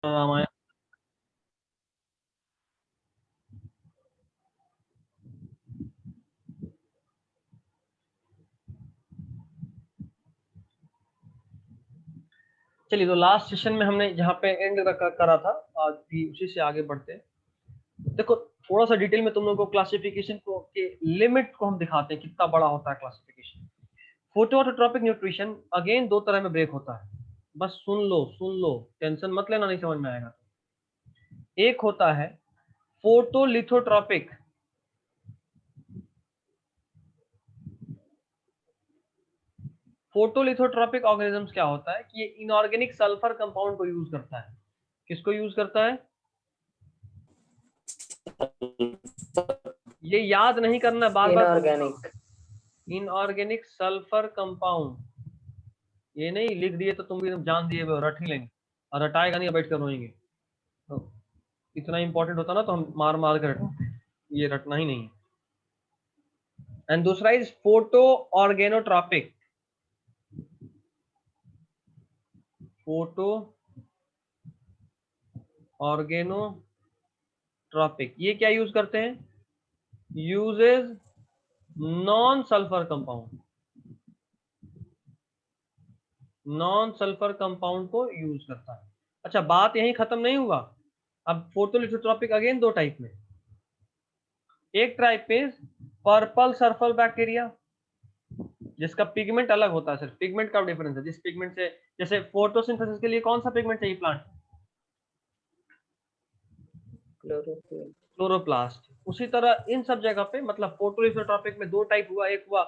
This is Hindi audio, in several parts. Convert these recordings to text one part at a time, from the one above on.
रामायण। चलिए, तो लास्ट सेशन में हमने जहाँ पे एंड करा था, आज भी उसी से आगे बढ़ते हैं। देखो, थोड़ा सा डिटेल में तुम लोगों को क्लासिफिकेशन को के लिमिट को हम दिखाते हैं, कितना बड़ा होता है क्लासिफिकेशन। फोटोऑटोट्रॉपिक न्यूट्रिशन अगेन दो तरह में ब्रेक होता है। बस सुन लो, टेंशन मत लेना, नहीं समझ में आएगा। एक होता है फोटोलिथोट्रॉपिक। फोटोलिथोट्रॉपिक ऑर्गेनिजम्स क्या होता है कि ये इनऑर्गेनिक सल्फर कंपाउंड को यूज करता है। किसको यूज करता है? ये याद नहीं करना, बार बार इनऑर्गेनिक। Inorganic sulphur compound. ये नहीं लिख दिए तो तुम भी जान दिए वो रट ही लेंगे, और रटाएगा नहीं, बैठ कर रोएंगे। तो इतना इंपॉर्टेंट होता ना तो हम मार मार कर रटते, ये रटना ही नहीं है। एंड दूसरा is photoorganotrophic. Photoorganotrophic ये क्या यूज करते हैं? Uses non sulphur compound, non sulphur compound को यूज करता है। अच्छा, बात यहीं खत्म नहीं हुआ। अब फोटोलिथोट्रॉपिक अगेन दो टाइप में। एक type is purple sulphur bacteria, जिसका पिगमेंट अलग होता है। सिर्फ पिगमेंट का डिफरेंस है। जिस पिगमेंट से, जैसे फोटोसिंथेसिस के लिए कौन सा पिगमेंट चाहिए प्लांट? क्लोरोप्लास्ट। उसी तरह इन सब जगह पे, मतलब फोटोलिथोट्रॉपिक में दो टाइप हुआ। एक हुआ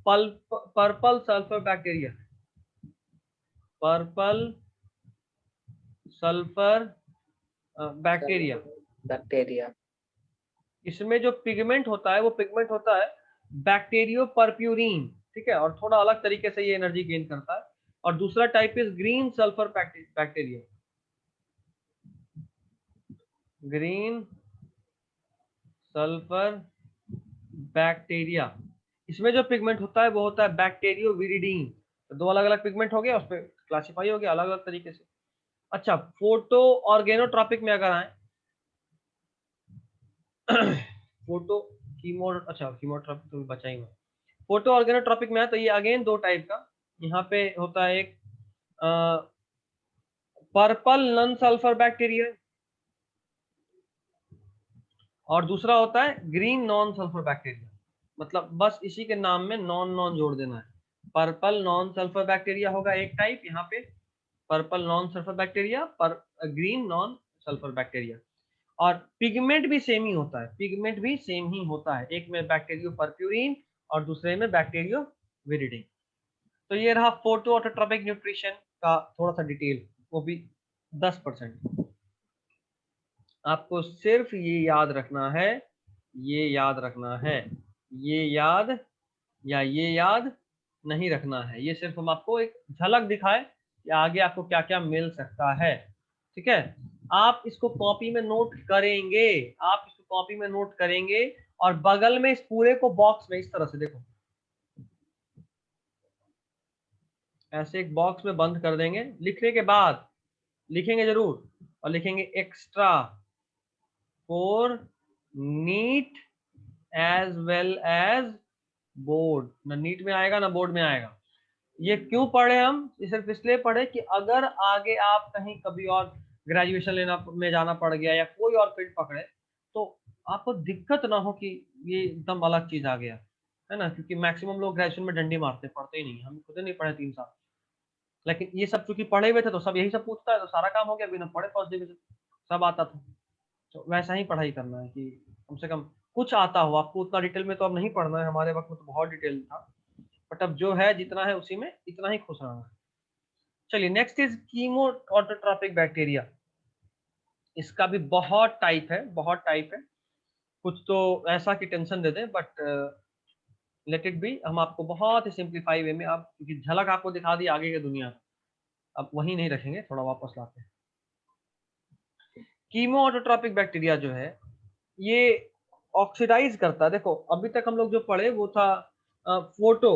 purple sulphur bacteria, purple sulphur bacteria. Bacteria. इसमें जो पिगमेंट होता है वो पिगमेंट होता है बैक्टीरियो परप्यूरिन, ठीक है, और थोड़ा अलग तरीके से ये एनर्जी गेन करता है। और दूसरा type is green sulphur bacteria, green sulphur bacteria. इसमें जो पिगमेंट होता है वो होता है बैक्टीरियो विरिडीन। तो दो अलग अलग पिगमेंट हो गए, उस पर क्लासीफाई हो गया अलग अलग तरीके से। अच्छा, फोटो ऑर्गेनोट्रॉपिक में अगर आए फोटो कीमो, अच्छा कीमोट्रॉपिक तो बचा ही हुआ। फोटो ऑर्गेनोट्रॉपिक में है तो ये अगेन दो टाइप का यहाँ पे होता है। एक पर्पल नॉन सल्फर बैक्टीरिया, और दूसरा होता है ग्रीन नॉन सल्फर बैक्टीरिया। मतलब बस इसी के नाम में नॉन नॉन जोड़ देना है। पर्पल नॉन सल्फर बैक्टीरिया होगा एक टाइप यहाँ पे, पर्पल नॉन सल्फर बैक्टीरिया, पर ग्रीन नॉन सल्फर बैक्टीरिया। और पिगमेंट भी सेम ही होता है, पिगमेंट भी सेम ही होता है। एक में बैक्टीरियो परप्यूरिन और दूसरे में बैक्टीरियो विरिडिन। तो ये रहा फोटो ऑटोट्रॉपिक न्यूट्रिशन का थोड़ा सा डिटेल, वो भी 10%। आपको सिर्फ ये याद रखना है, ये याद रखना है, ये याद या ये याद नहीं रखना है। ये सिर्फ हम आपको एक झलक दिखाए कि आगे आपको क्या क्या मिल सकता है। ठीक है, आप इसको कॉपी में नोट करेंगे, आप इसको कॉपी में नोट करेंगे, और बगल में इस पूरे को बॉक्स में इस तरह से देखो, ऐसे एक बॉक्स में बंद कर देंगे। लिखने के बाद लिखेंगे जरूर, और लिखेंगे extra for NEET as well as board. ना नीट में आएगा ना बोर्ड में आएगा। ये क्यों पढ़े हम? ये सिर्फ इसलिए पढ़े कि अगर आगे आप कहीं कभी और ग्रेजुएशन लेना में जाना पड़ गया या कोई और फील्ड पकड़े तो आपको दिक्कत ना हो कि ये एकदम अलग चीज आ गया, है ना। क्योंकि मैक्सिमम लोग ग्रेजुएशन में डंडी मारते, पढ़ते ही नहीं। हम खुद नहीं पढ़े 3 साल, लेकिन ये सब चूंकि पढ़े हुए थे तो सब यही सब पूछता है, तो सारा काम हो गया, बिना पढ़े फर्स्ट डिवीजन सब आता था। तो वैसा ही पढ़ाई करना है कि कम से कम कुछ आता हो आपको। उतना डिटेल में तो अब नहीं पढ़ना है, हमारे वक्त में तो बहुत डिटेल था, बट अब जो है जितना है उसी में इतना ही खुश रहना है। चलिए, next is chemo autotrophic bacteria. इसका भी बहुत टाइप है, बहुत टाइप है। कुछ तो ऐसा कि टेंशन दे दें, बट लेट इट बी। हम आपको बहुत ही सिंप्लीफाई वे में, आप क्योंकि झलक आपको दिखा दी आगे की दुनिया, अब वही नहीं रखेंगे, थोड़ा वापस लाते हैं। कीमो ऑटोट्रॉपिक बैक्टीरिया जो है ये ऑक्सीडाइज करता है। देखो, अभी तक हम लोग जो पढ़े वो था फोटो,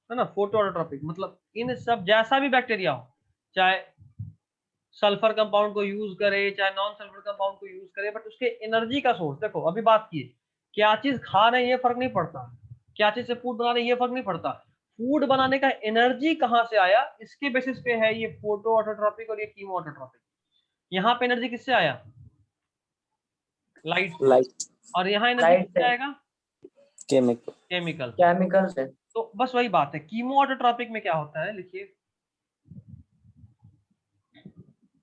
है ना, फोटो ऑटोट्रॉपिक। मतलब इन सब जैसा भी बैक्टीरिया हो, चाहे सल्फर कंपाउंड को यूज करे चाहे नॉन सल्फर कंपाउंड को यूज करे, बट उसके एनर्जी का सोर्स देखो। अभी बात की क्या चीज खा रहे हैं ये फर्क नहीं पड़ता, क्या चीज से फूड बना रहे हैं ये फर्क नहीं पड़ता, फूड बनाने का एनर्जी कहां से आया इसके बेसिस पे है ये फोटो ऑटोट्रॉपिक और ये कीमो ऑटोट्रॉपिक। यहाँ पे एनर्जी किससे आया, लाइट से। लाइट और यहाँ एनर्जी लाइट किससे से आएगा, केमिकल केमिकल। केमिकल से। तो बस वही बात है, कीमो ऑटोट्रॉपिक में क्या होता है, लिखिए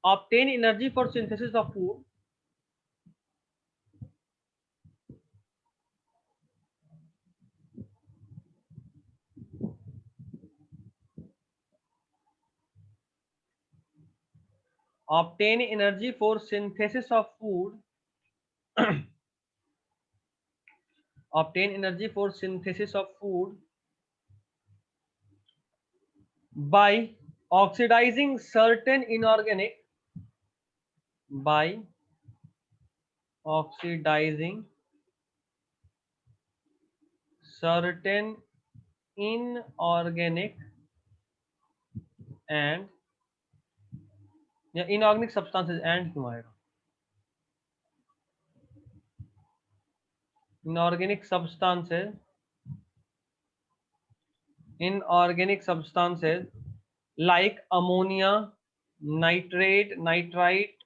obtain energy for synthesis of food, obtain energy for synthesis of food obtain energy for synthesis of food by oxidizing certain inorganic, by oxidizing certain inorganic and या inorganic substances and क्यों आएगा, inorganic substances, inorganic substances like ammonia, nitrate, nitrite,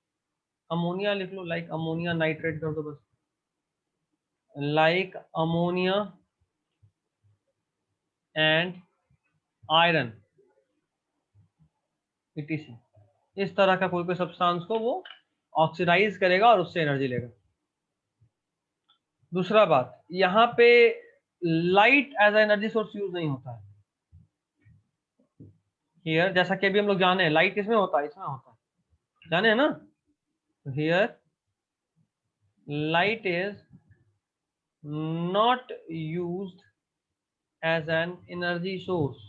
ammonia लिख लो, लाइक अमोनिया, नाइट्रेट कर दो बस, like ammonia and iron etc, इस तरह का कोई कोई सब्सटेंस को वो ऑक्सीडाइज करेगा और उससे एनर्जी लेगा। दूसरा बात, यहाँ पे light as energy source use नहीं होता है हियर, जैसा कि अभी हम लोग जाने हैं लाइट किसमें होता है, इसमें होता है, जाने हैं ना। Here light is not used as an energy source,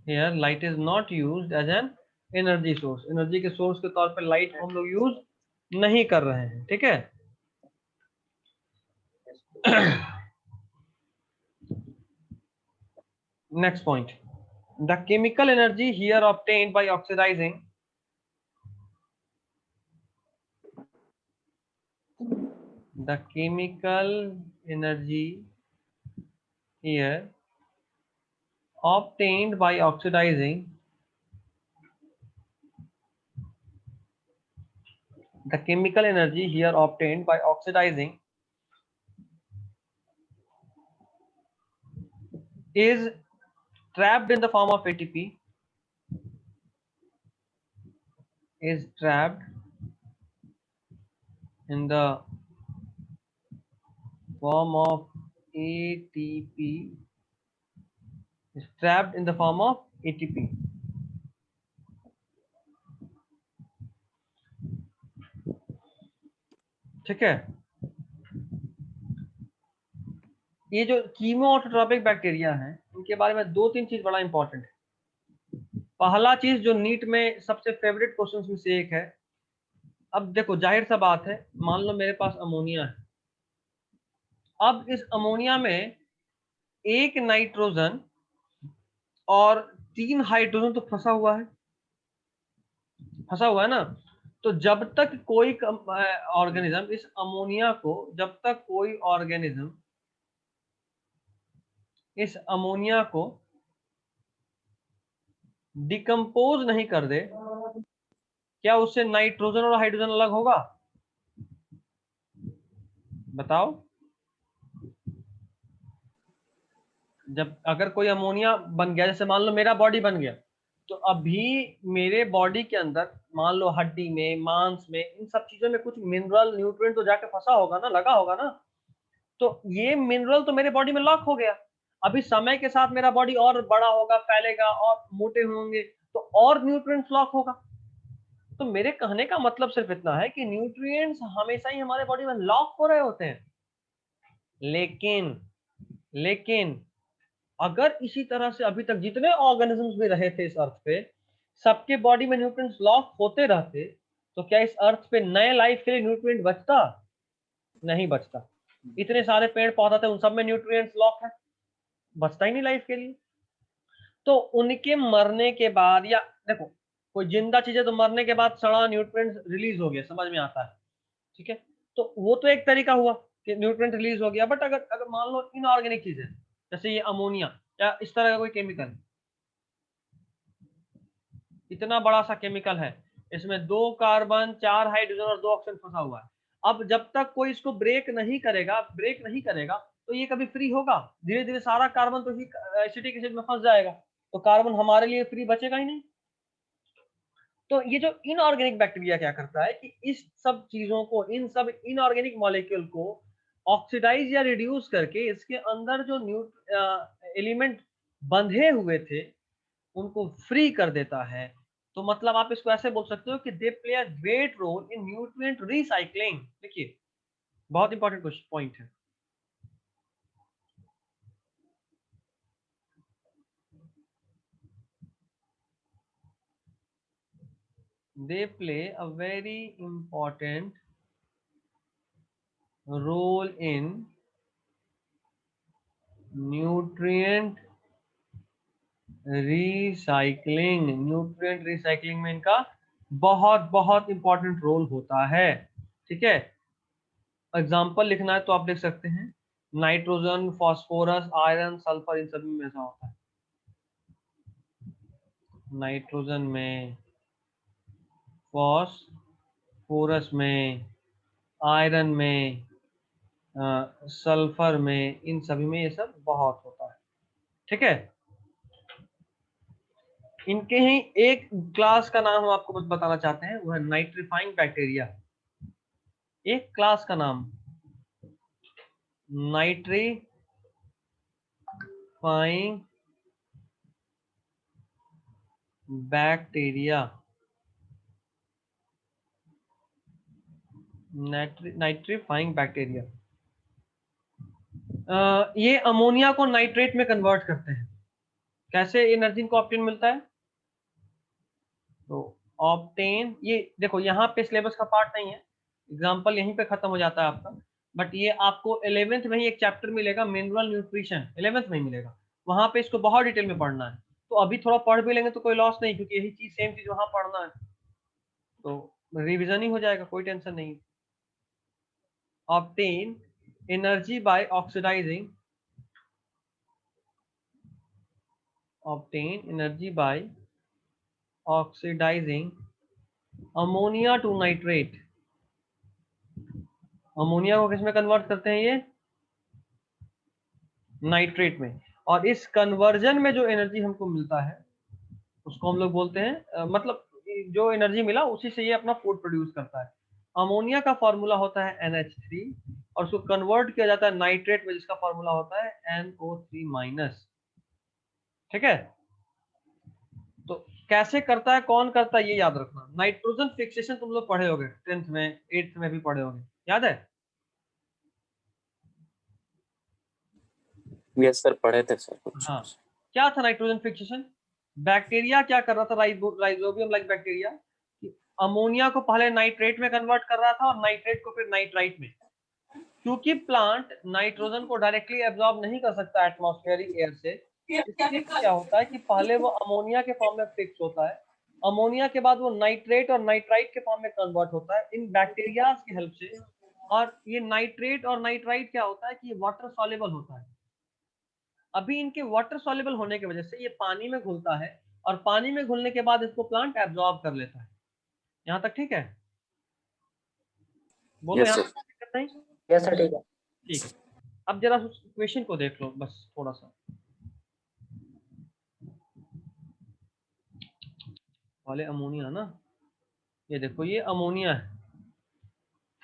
here light is not used as an energy source, energy के सोर्स के तौर पर लाइट को हम लोग यूज नहीं कर रहे हैं, ठीक है। Next point, the chemical energy here obtained by oxidizing, the chemical energy here obtained by oxidizing, the chemical energy here obtained by oxidizing is trapped in the form of ATP, is trapped in the form of ATP, is trapped in the form of ATP। ठीक है, ये जो कीमोऑटोट्रॉपिक बैक्टीरिया है उनके बारे में दो तीन चीज बड़ा इंपॉर्टेंट है। पहला चीज जो नीट में सबसे फेवरेट क्वेश्चंस में से एक है, अब देखो जाहिर सा बात है, मान लो मेरे पास अमोनिया है, अब इस अमोनिया में एक नाइट्रोजन और 3 हाइड्रोजन तो फंसा हुआ है ना। तो जब तक कोई ऑर्गेनिज्म इस अमोनिया को, जब तक कोई ऑर्गेनिज्म इस अमोनिया को डिकम्पोज नहीं कर दे, क्या उससे नाइट्रोजन और हाइड्रोजन अलग होगा, बताओ। जब अगर कोई अमोनिया बन गया, जैसे मान लो मेरा बॉडी बन गया, तो अभी मेरे बॉडी के अंदर मान लो हड्डी में, मांस में, इन सब चीजों में कुछ मिनरल न्यूट्रिएंट तो जाके फंसा होगा ना, लगा होगा ना। तो ये मिनरल तो मेरे बॉडी में लॉक हो गया, अभी समय के साथ मेरा बॉडी और बड़ा होगा, फैलेगा और मोटे होंगे, तो और न्यूट्रिएंट्स लॉक होगा। तो मेरे कहने का मतलब सिर्फ इतना है कि न्यूट्रिएंट्स हमेशा ही हमारे बॉडी में लॉक हो रहे होते हैं, लेकिन अगर इसी तरह से अभी तक जितने ऑर्गेनिजम्स भी रहे थे इस अर्थ पे, सबके बॉडी में न्यूट्रिएंट्स लॉक होते रहते, तो क्या इस अर्थ पे नए लाइफ के लिए न्यूट्रिएंट बचता, नहीं बचता। इतने सारे पेड़ पौधा थे, उन सब में न्यूट्रिएंट्स लॉक है, बचता ही नहीं लाइफ के लिए। तो उनके मरने के बाद, या देखो कोई जिंदा चीज है तो मरने के बाद सड़ा न्यूट्रिएंट्स रिलीज हो गया, समझ में आता है, ठीक है। तो वो तो एक तरीका हुआ कि न्यूट्रिएंट रिलीज हो गया, बट अगर अगर मान लो इनऑर्गेनिक चीज है, जैसे ये अमोनिया या इस तरह का कोई केमिकल, इतना बड़ा सा केमिकल है, इसमें 2 कार्बन 4 हाइड्रोजन और 2 ऑक्सीजन फंसा हुआ है। अब जब तक कोई इसको ब्रेक नहीं करेगा तो ये कभी फ्री होगा? धीरे धीरे सारा कार्बन तो एसिटिक एसिड में फंस जाएगा, तो कार्बन हमारे लिए फ्री बचेगा ही नहीं। तो ये जो इनऑर्गेनिक बैक्टीरिया क्या करता है कि इस सब चीजों को, इन सब इनऑर्गेनिक मॉलिक्यूल को ऑक्सीडाइज या रिड्यूस करके इसके अंदर जो एलिमेंट बंधे हुए थे उनको फ्री कर देता है। तो मतलब आप इसको ऐसे बोल सकते हो कि they play a great role in nutrient recycling. देखिए बहुत इंपॉर्टेंट पॉइंट है। They play a very important role in nutrient recycling. Nutrient recycling में इनका बहुत बहुत इंपॉर्टेंट रोल होता है, ठीक है। एग्जाम्पल लिखना है तो आप लिख सकते हैं नाइट्रोजन, फास्फोरस, आयरन, सल्फर, इन सभी में ऐसा होता है। नाइट्रोजन में, फास्फोरस में, आयरन में, सल्फर में, इन सभी में ये सब बहुत होता है, ठीक है। इनके ही एक क्लास का नाम हम आपको कुछ बताना चाहते हैं, वो है नाइट्रीफाइंग बैक्टीरिया। एक क्लास का नाम नाइट्रीफाइंग बैक्टीरिया। नाइट्रीफाइंग बैक्टीरिया ये अमोनिया को नाइट्रेट में कन्वर्ट करते हैं। कैसे एनर्जी को ऑप्टेन मिलता है? तो ऑप्टेन, ये देखो यहाँ पे सिलेबस का पार्ट नहीं है, एग्जांपल यहीं पे खत्म हो जाता है आपका, बट ये आपको 11th में ही एक चैप्टर मिलेगा, मिनरल न्यूट्रिशन, 11th में ही मिलेगा, वहां पे इसको बहुत डिटेल में पढ़ना है। तो अभी थोड़ा पढ़ भी लेंगे तो कोई लॉस नहीं, क्योंकि यही चीज सेम चीज वहां पढ़ना है, तो रिविजन ही हो जाएगा, कोई टेंशन नहीं। Obtain energy by oxidizing, obtain energy by oxidizing ammonia to nitrate। Ammonia को किसमें कन्वर्ट करते हैं? ये नाइट्रेट में। और इस कन्वर्जन में जो एनर्जी हमको मिलता है उसको हम लोग बोलते हैं मतलब जो एनर्जी मिला उसी से ये अपना फूड प्रोड्यूस करता है। अमोनिया का फॉर्मूला होता है NH3 और उसको कन्वर्ट किया जाता है नाइट्रेट में, जिसका फॉर्मूला होता है NO3-। ठीक है, तो कैसे करता है, कौन करता है, ये याद रखना। नाइट्रोजन फिक्सेशन तुम लोग पढ़े होगे 10th में, 8th में भी पढ़े होगे, याद है? यस सर, पढ़े थे सर कुछ। हाँ, क्या था नाइट्रोजन फिक्सेशन? बैक्टीरिया क्या कर रहा था, राइजोबियम लाइक बैक्टीरिया, अमोनिया को पहले नाइट्रेट में कन्वर्ट कर रहा था और नाइट्रेट को फिर नाइट्राइट में। क्योंकि प्लांट नाइट्रोजन को डायरेक्टली एब्जॉर्ब नहीं कर सकता एटमॉस्फेरिक एयर से, इसलिए क्या होता है कि पहले वो अमोनिया के फॉर्म में फिक्स होता है, अमोनिया के बाद वो नाइट्रेट और नाइट्राइट के फॉर्म में कन्वर्ट होता है इन बैक्टीरिया की हेल्प से। और ये नाइट्रेट और नाइट्राइट क्या होता है कि ये वाटर सॉल्युबल होता है। अभी इनके वाटर सॉल्युबल होने की वजह से ये पानी में घुलता है, और पानी में घुलने के बाद इसको प्लांट एब्जॉर्ब कर लेता है। यहाँ तक ठीक है? बोलो यस यहाँ सर। तक दिक्कत नहीं? यस सर, ठीक है। ठीक है, अब जरा उस क्वेश्चन को देख लो बस थोड़ा सा। वाले अमोनिया ना, ये देखो ये अमोनिया है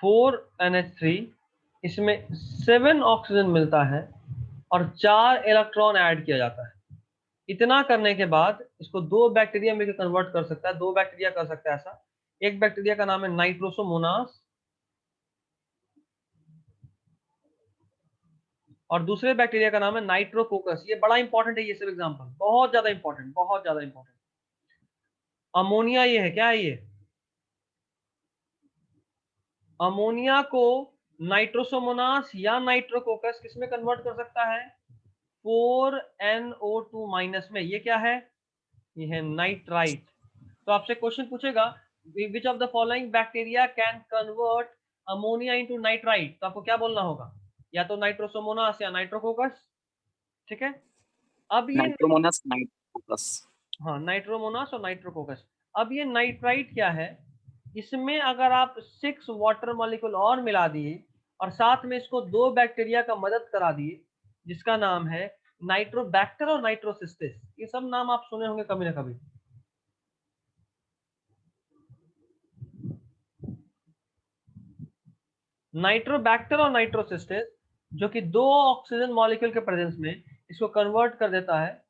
4NH3, इसमें 7 ऑक्सीजन मिलता है और 4 इलेक्ट्रॉन ऐड किया जाता है। इतना करने के बाद इसको 2 बैक्टीरिया में कन्वर्ट कर सकता है, 2 बैक्टीरिया कर सकता है ऐसा। एक बैक्टीरिया का नाम है नाइट्रोसोमोनास और दूसरे बैक्टीरिया का नाम है नाइट्रोकोकस। ये बड़ा इंपॉर्टेंट है, ये सब एग्जांपल बहुत ज्यादा इंपॉर्टेंट, बहुत ज्यादा इंपॉर्टेंट। अमोनिया ये है, क्या है ये? अमोनिया को नाइट्रोसोमोनास या नाइट्रोकोकस किसमें कन्वर्ट कर सकता है? 4NO2 माइनस में, ये क्या है, ये है नाइट्राइट। तो आपसे क्वेश्चन पूछेगा which of the following bacteria can convert ammonia into nitrite, तो आपको क्या बोलना होगा, या तो नाइट्रोसोमोनास या नाइट्रोकोकस। ठीक है, अब ये नाइट्रोमोनास नाइट्रोकोकस। हाँ, नाइट्रोमोनास और नाइट्रोकोकस। अब ये नाइट्राइट क्या है, इसमें अगर आप 6 वाटर मॉलिक्यूल और मिला दिए और साथ में इसको 2 बैक्टीरिया का मदद करा दिए, जिसका नाम है नाइट्रोबैक्टर और नाइट्रोसिस्टिस। ये सब नाम आप सुने होंगे कभी ना कभी। नाइट्रोबैक्टर और नाइट्रोसिस्टिस, जो कि 2 ऑक्सीजन मॉलिक्यूल के प्रेजेंस में इसको कन्वर्ट कर देता है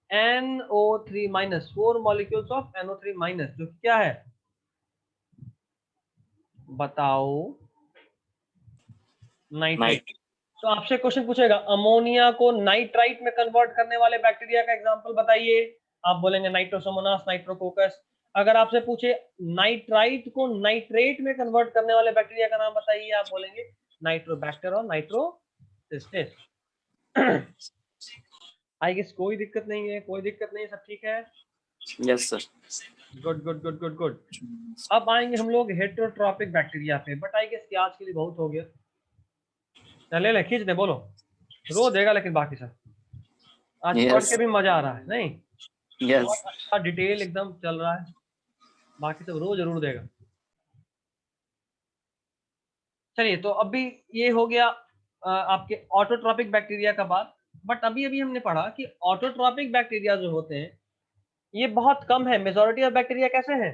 NO3 minus, 4 molecules of NO3 minus, जो कि क्या है, बताओ, नाइट्रेट। नाइट तो आपसे क्वेश्चन पूछेगा अमोनिया को नाइट्राइट में कन्वर्ट करने वाले बैक्टीरिया का एग्जांपल बताइए, आप बोलेंगे नाइट्रोसोमोनास, नाइट्रोकोकस। अगर आपसे पूछे नाइट्राइट को नाइट्रेट में कन्वर्ट करने वाले बैक्टीरिया का नाम बताइए, आप बोलेंगे नाइट्रोबैक्टर और नाइट्रोसिस्टिस। आई गेस कोई दिक्कत नहीं है, कोई दिक्कत नहीं है, सब ठीक है। Yes sir. Good good good good good. अब आएंगे हम लोग हेटेरोट्रॉपिक बैक्टीरिया पे, बट आई गेस कि आज के लिए बहुत हो गया। चले ले खींच दे, बोलो, रो देगा लेकिन बाकी सब। आज पढ़ यस के भी मजा आ रहा है, नहीं यस। बहुत अच्छा डिटेल एकदम चल रहा है, बाकी सब रो जरूर देगा। चलिए, तो अभी ये हो गया आपके ऑटोट्रॉपिक बैक्टीरिया का बात। बट अभी अभी हमने पढ़ा कि ऑटोट्रॉपिक बैक्टीरिया जो होते हैं ये बहुत कम है। मेजॉरिटी ऑफ बैक्टीरिया कैसे हैं,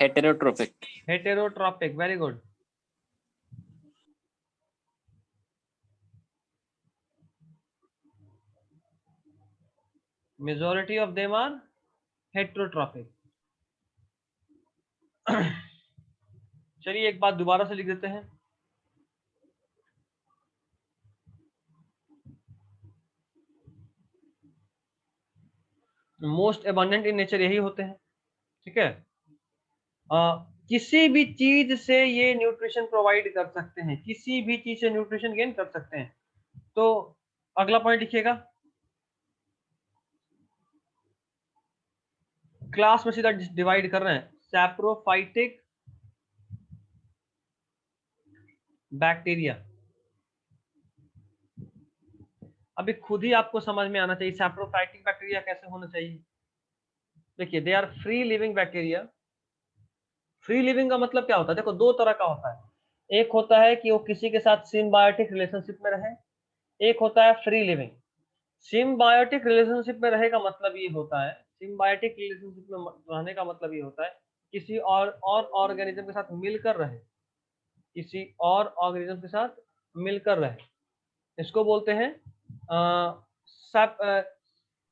heterotrophic. Heterotrophic, very good. Majority of them are heterotrophic. चलिए एक बात दोबारा से लिख देते हैं, मोस्ट एबंडेंट इन नेचर यही होते हैं। ठीक है, किसी भी चीज से ये न्यूट्रिशन प्रोवाइड कर सकते हैं, किसी भी चीज से न्यूट्रिशन गेन कर सकते हैं। तो अगला पॉइंट लिखिएगा, क्लास में सीधा डिवाइड कर रहे हैं, सैप्रोफाइटिक बैक्टीरिया। अभी खुद ही आपको समझ में आना चाहिए सैप्रोफाइटिक बैक्टीरिया कैसे होना चाहिए। देखिए, they are free living bacteria. Free living का मतलब क्या होता है, देखो 2 तरह का होता है। एक होता है कि वो किसी के साथ सिम्बायोटिक रिलेशनशिप में रहे, एक होता है फ्री लिविंग। सिम्बायोटिक रिलेशनशिप में रहे का मतलब ये होता है, सिम्बायोटिक रिलेशनशिप में रहने का मतलब ये होता है किसी और ऑर्गेनिज्म के साथ मिलकर रहे, किसी और ऑर्गेनिज्म के साथ मिलकर रहे, इसको बोलते हैं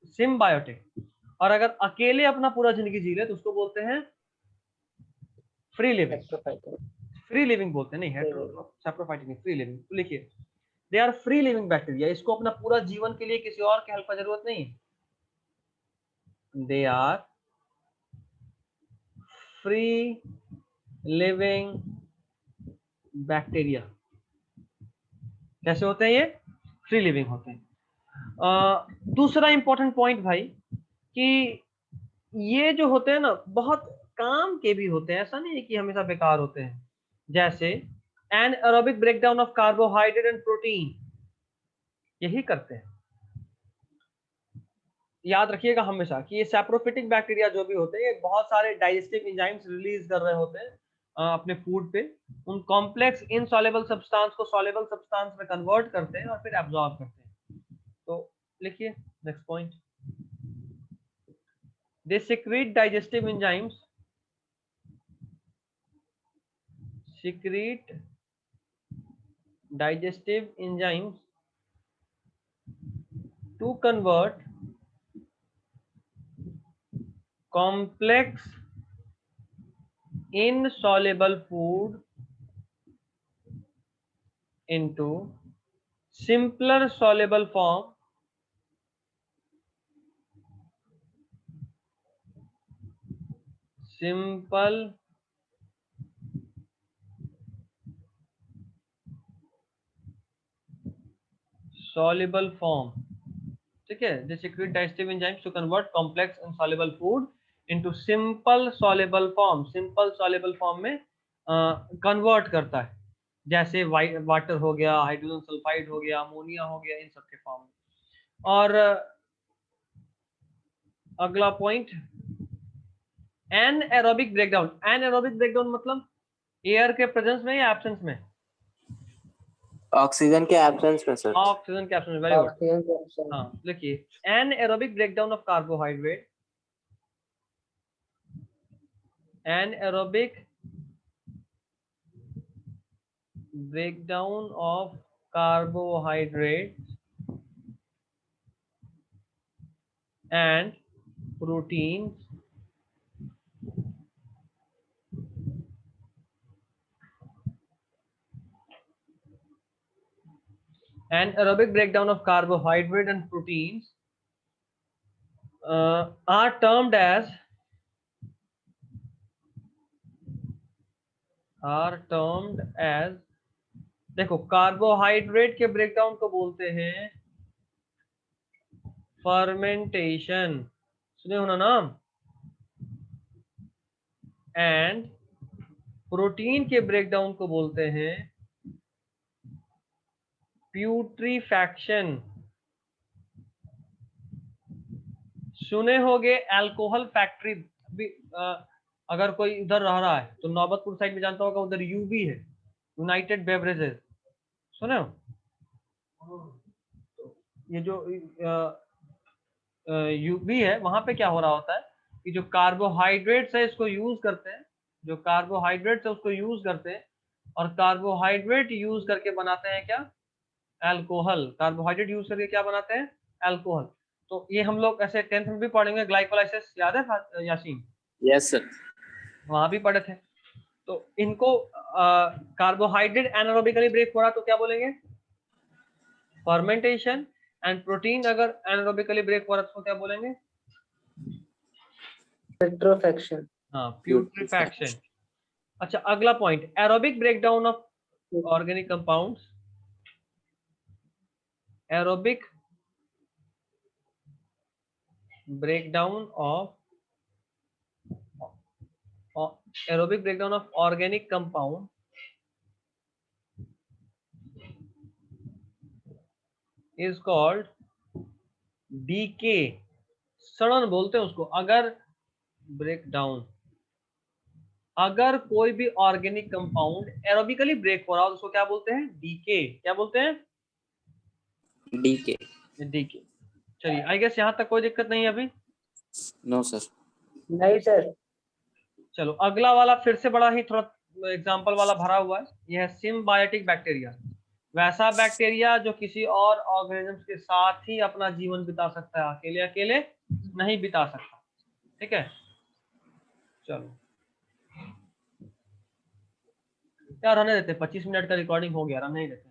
सिम्बायोटिक। और अगर अकेले अपना पूरा जिंदगी जी ले तो उसको बोलते हैं फ्री लिविंग। फ्री लिविंग बोलते हैं, नहीं सैप्रोफाइटिक नहीं, फ्री लिविंग। तो लिखिए, they are free living bacteria, इसको अपना पूरा जीवन के लिए किसी और के हेल्प की जरूरत नहीं है। They are free living bacteria. कैसे होते हैं ये, फ्री लिविंग होते हैं। दूसरा इंपॉर्टेंट पॉइंट भाई, कि ये जो होते हैं ना बहुत काम के भी होते हैं, ऐसा नहीं है कि हमेशा बेकार होते हैं। जैसे anaerobic breakdown of carbohydrate and protein, यही करते हैं। याद रखिएगा हमेशा कि ये सैप्रोफिटिक बैक्टीरिया जो भी होते हैं ये बहुत सारे डाइजेस्टिव एंजाइम्स रिलीज कर रहे होते हैं अपने फूड पे। उन कॉम्प्लेक्स इनसॉल्युबल सब्सटेंस को सॉल्युबल सब्सटेंस में कन्वर्ट करते हैं और फिर एब्जॉर्ब करते हैं। तो लिखिए next point, they secrete digestive enzymes, secrete digestive enzymes to convert complex insoluble food into simpler soluble form simple soluble form, ठीक है, they secrete digestive enzymes to convert complex insoluble food into simple soluble form. simple soluble form में कन्वर्ट करता है, जैसे वाटर हो गया, हाइड्रोजन सल्फाइड हो गया, अमोनिया हो गया, इन सब के फॉर्म में। और अगला point anaerobic breakdown. Anaerobic breakdown मतलब एयर के प्रेजेंस में या एब्सेंस में? ऑक्सीजन के एब्सेंस में सर। ऑक्सीजन के एब्सेंस में, वेरी गुड। हाँ लिखिए, anaerobic breakdown of carbohydrate, anaerobic breakdown of carbohydrates and proteins anaerobic breakdown of carbohydrate and proteins are termed as देखो, कार्बोहाइड्रेट के ब्रेकडाउन को बोलते हैं फर्मेंटेशन, सुने हो ना नाम, एंड प्रोटीन के ब्रेकडाउन को बोलते हैं प्यूट्रीफैक्शन। सुने होगे अल्कोहल फैक्ट्री भी, अगर कोई उधर रह रहा है तो नौबतपुर साइड में जानता होगा, उधर यूबी है, यूनाइटेड बेवरेजेस, सुने हो? ये जो यूबी है, वहां पे क्या हो रहा होता है कि जो कार्बोहाइड्रेट्स है इसको यूज करते हैं, जो कार्बोहाइड्रेट्स है उसको यूज करते हैं, और कार्बोहाइड्रेट यूज करके बनाते हैं क्या? अल्कोहल। कार्बोहाइड्रेट यूज करके क्या बनाते हैं? अल्कोहल। तो ये हम लोग ऐसे 10th में भी पढ़ेंगे, ग्लाइकोलाइसिस, याद है यासीन? Yes sir. वहां भी पढ़े थे। तो इनको कार्बोहाइड्रेट एनारोबिकली ब्रेक हो रहा तो क्या बोलेंगे? फर्मेंटेशन। एंड प्रोटीन अगर एनारोबिकली ब्रेक हो रहा तो क्या बोलेंगे? प्यूट्रीफैक्शन। हाँ, प्यूट्रीफैक्शन। अच्छा, अगला point, aerobic breakdown of organic compounds. Aerobic breakdown of organic compound is called decay, सड़न बोलते हैं उसको। अगर ब्रेकडाउन, अगर कोई भी ऑर्गेनिक कंपाउंड एरोबिकली ब्रेक हो रहा हो तो उसको क्या बोलते हैं? डीके। क्या बोलते हैं? डीके। डीके। चलिए, आई गेस यहाँ तक कोई दिक्कत नहीं है अभी? No sir. नहीं सर। चलो, अगला वाला फिर से बड़ा ही थोड़ा एग्जांपल वाला भरा हुआ है। यह है सिम्बायोटिक बैक्टीरिया, वैसा बैक्टीरिया जो किसी और ऑर्गेनिज्म के साथ ही अपना जीवन बिता सकता है, अकेले अकेले नहीं बिता सकता। ठीक है, चलो यार रहने देते, 25 मिनट का रिकॉर्डिंग हो गया, रहने ही देते।